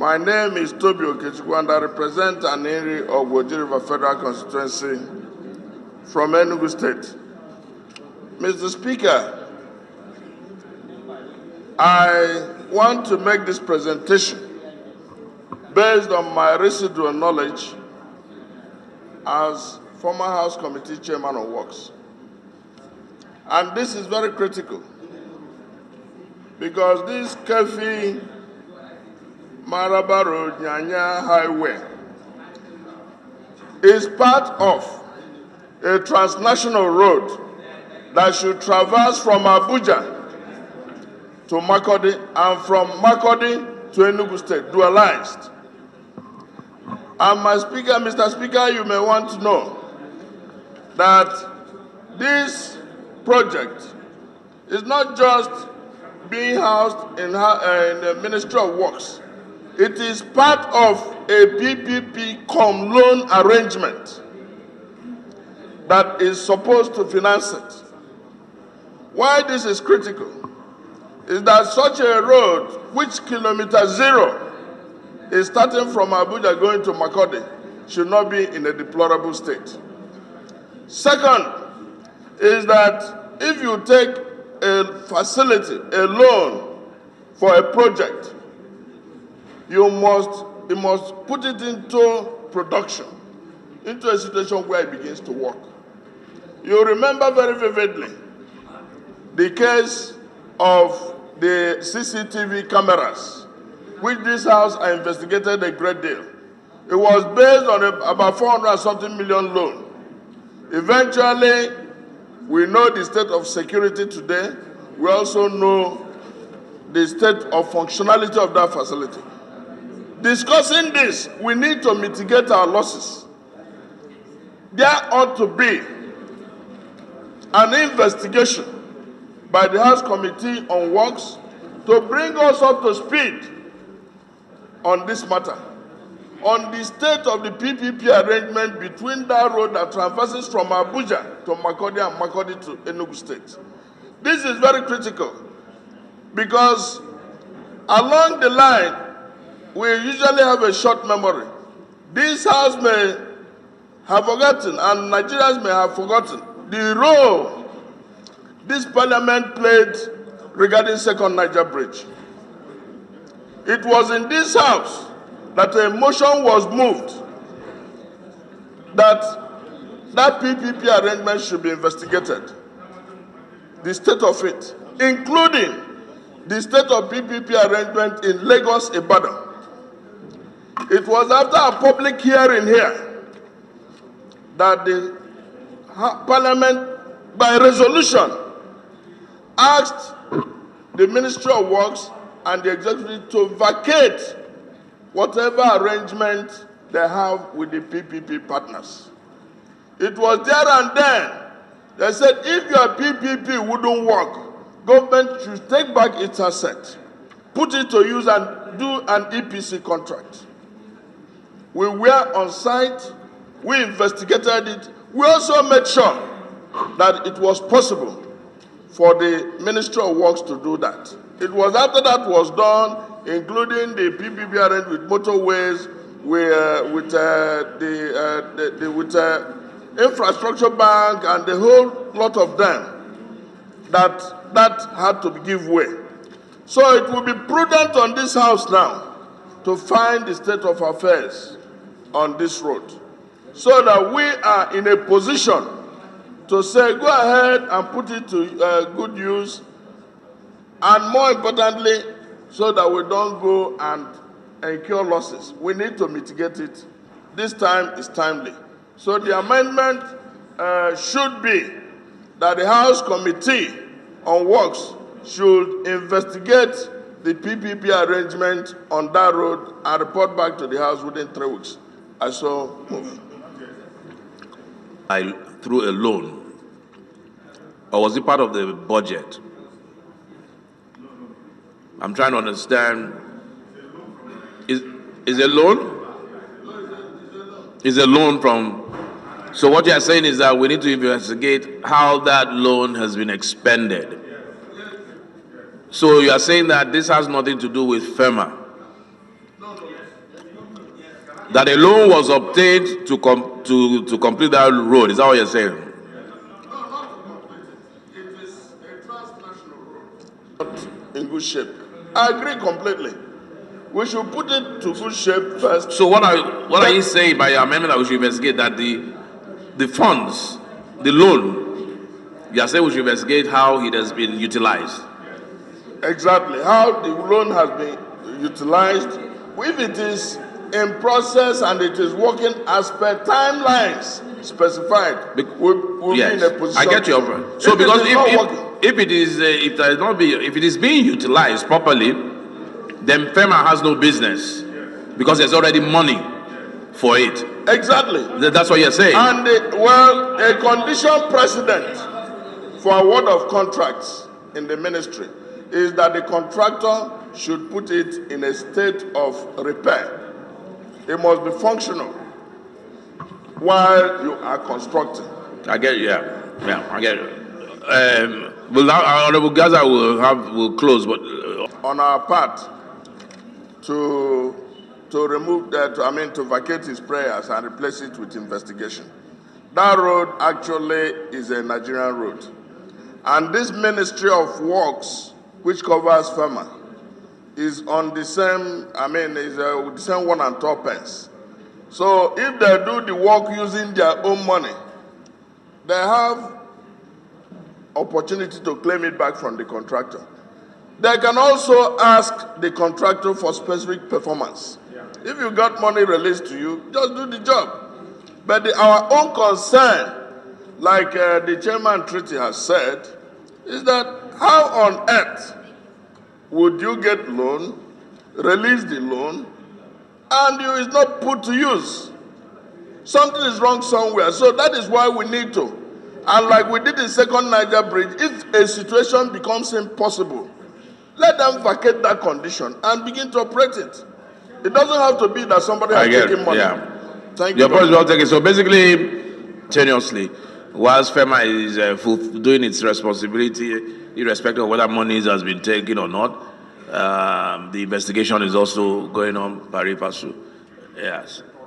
My name is Toby Okechukwu, and I represent Aninri of Orji-River Federal Constituency from Enugu State. Mr. Speaker, I want to make this presentation based on my residual knowledge as former House Committee Chairman on Works. And this is very critical because this Kefi Maraba Road Nyanya Highway is part of a transnational road that should traverse from Abuja to Makurdi and from Makurdi to Enugu State, dualized. And Mr. Speaker, you may want to know that this project is not just being housed in the Ministry of Works. It is part of a PPP loan arrangement that is supposed to finance it. Why this is critical is that such a road, which kilometer zero is starting from Abuja going to Makurdi, should not be in a deplorable state. Second is that if you take a facility, a loan for a project, you must put it into production, into a situation where it begins to work. You remember very vividly the case of the CCTV cameras, which this House investigated a great deal. It was based on about 400-something million loan. Eventually, we know the state of security today. We also know the state of functionality of that facility. Discussing this, we need to mitigate our losses. There ought to be an investigation by the House Committee on Works to bring us up to speed on this matter, on the state of the PPP arrangement between that road that traverses from Abuja to Makurdi and Makurdi to Enugu State. This is very critical because along the line, we usually have a short memory. This House may have forgotten, and Nigerians may have forgotten, the role this Parliament played regarding Second Niger Bridge. It was in this House that a motion was moved that PPP arrangement should be investigated, the state of it, including the state of PPP arrangement in Lagos, Ibadan. It was after a public hearing here that the Parliament, by resolution, asked the Ministry of Works and the Executive to vacate whatever arrangement they have with the PPP partners. It was there and then they said if your PPP wouldn't work, government should take back its asset, put it to use and do an EPC contract. We were on site, we investigated it, we also made sure that it was possible for the Ministry of Works to do that. It was after that was done, including the PPP arrangement with motorways, with infrastructure bank and the whole lot of them, that had to give way. So it will be prudent on this House now to find the state of affairs on this road, so that we are in a position to say, go ahead and put it to good use, and more importantly, so that we don't go and incur losses. We need to mitigate it. This time is timely. So the amendment should be that the House Committee on Works should investigate the PPP arrangement on that road and report back to the House within 3 weeks. I so move. Through a loan, or was it part of the budget? I'm trying to understand. Is a loan? Is a loan from? So what you are saying is that we need to investigate how that loan has been expended. So you are saying that this has nothing to do with FEMA. That a loan was obtained to complete that road. Is that what you're saying? It is a transnational road. Not in good shape. I agree completely. We should put it to good shape first. So what are you saying by your amendment that we should investigate that the funds, the loan, you are saying we should investigate how it has been utilized? Exactly. How the loan has been utilized. If it is in process and it is working as per timelines specified, we'll yes, be in a position. I get your point. So because if it is being utilized properly, then FEMA has no business because there's already money for it. Exactly. That's what you're saying. And a condition precedent for award of contracts in the ministry is that the contractor should put it in a state of repair. It must be functional while you are constructing. I get you. Yeah, I get it. Well, now our Honorable Gaza will close, but on our part, to remove that, to vacate his prayers and replace it with investigation. That road actually is a Nigerian road, and this Ministry of Works, which covers FEMA, is on the same, is the same 1 and 2 pence. So if they do the work using their own money, they have opportunity to claim it back from the contractor. They can also ask the contractor for specific performance. If you got money released to you, just do the job. But our own concern, like the chairman treaty has said, is that how on earth would you get loan, release the loan, and you is not put to use? Something is wrong somewhere. So that is why we need to. And like we did in Second Niger Bridge, if a situation becomes impossible, let them vacate that condition and begin to operate it. It doesn't have to be that somebody has taken money. Yeah. Thank you. Your point is well taken. So basically, tenuously, whilst FEMA is doing its responsibility, irrespective of whether money has been taken or not, the investigation is also going on pari passu. Yes.